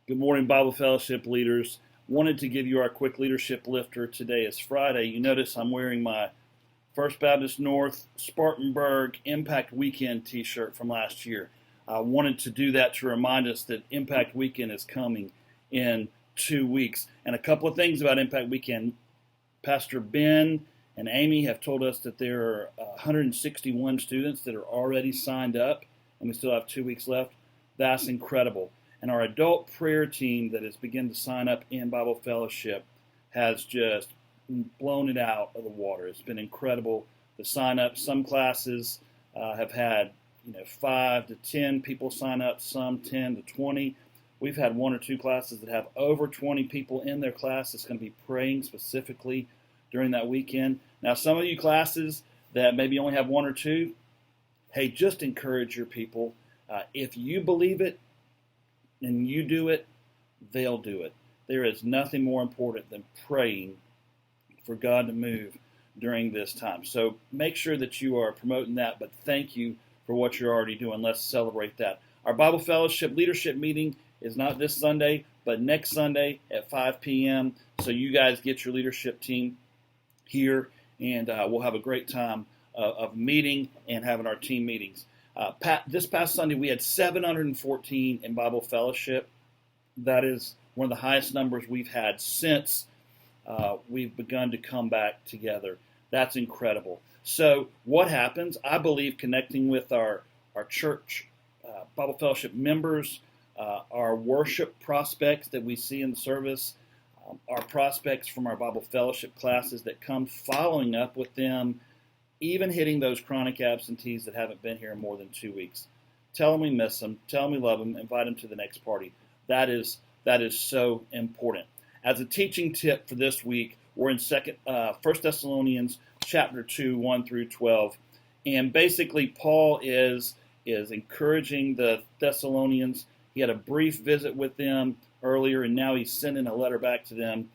Good morning, Bible Fellowship leaders. Wanted to give you our quick leadership lifter. Today is Friday. You notice I'm wearing my First Baptist North Spartanburg Impact Weekend t-shirt from last year. I wanted to do that to remind us that Impact Weekend is coming in 2 weeks. And a couple of things about Impact Weekend. Pastor Ben and Amy have told us that there are 161 students that are already signed up, and we still have 2 weeks left. That's incredible. And our adult prayer team that has begun to sign up in Bible Fellowship has just blown it out of the water. It's been incredible. The sign up, some classes have had 5 to 10 people sign up, some 10 to 20. We've had 1 or 2 classes that have over 20 people in their class that's going to be praying specifically during that weekend. Now, some of you classes that maybe only have 1 or 2, hey, just encourage your people. If you believe it and you do it, they'll do it. There is nothing more important than praying for God to move during this time. So make sure that you are promoting that, but thank you for what you're already doing. Let's celebrate that. Our Bible Fellowship leadership meeting is not this Sunday, but next Sunday at 5 p.m. So you guys get your leadership team here, and we'll have a great time of meeting and having our team meetings. This past Sunday, we had 714 in Bible Fellowship. That is one of the highest numbers we've had since we've begun to come back together. That's incredible. So what happens? I believe connecting with our church Bible Fellowship members, our worship prospects that we see in the service, our prospects from our Bible Fellowship classes that come, following up with them, even hitting those chronic absentees that haven't been here in more than 2 weeks. Tell them we miss them. Tell them we love them. Invite them to the next party. That is so important. As a teaching tip for this week, we're in 1 Thessalonians chapter 2, 1 through 12. And basically, Paul is encouraging the Thessalonians. He had a brief visit with them earlier, and now he's sending a letter back to them.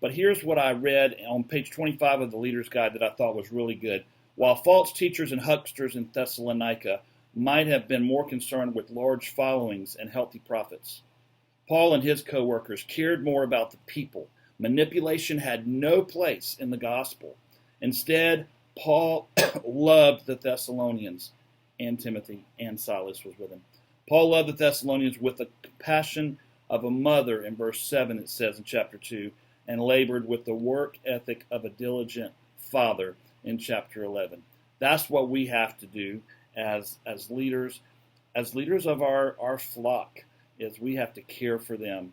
But here's what I read on page 25 of the Leader's Guide that I thought was really good. While false teachers and hucksters in Thessalonica might have been more concerned with large followings and healthy prophets, Paul and his co-workers cared more about the people. Manipulation had no place in the gospel. Instead, Paul loved the Thessalonians, and Timothy and Silas was with him. Paul loved the Thessalonians with the compassion of a mother, in verse 7 it says in chapter 2, and labored with the work ethic of a diligent father in chapter 11. That's what we have to do as leaders of our flock, is we have to care for them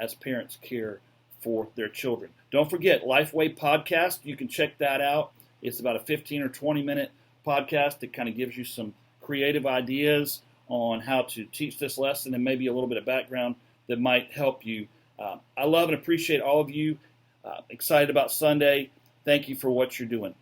as parents care for their children. Don't forget, Lifeway Podcast, you can check that out. It's about a 15 or 20 minute podcast that kind of gives you some creative ideas on how to teach this lesson and maybe a little bit of background that might help you. I love and appreciate all of you. Excited about Sunday. Thank you for what you're doing.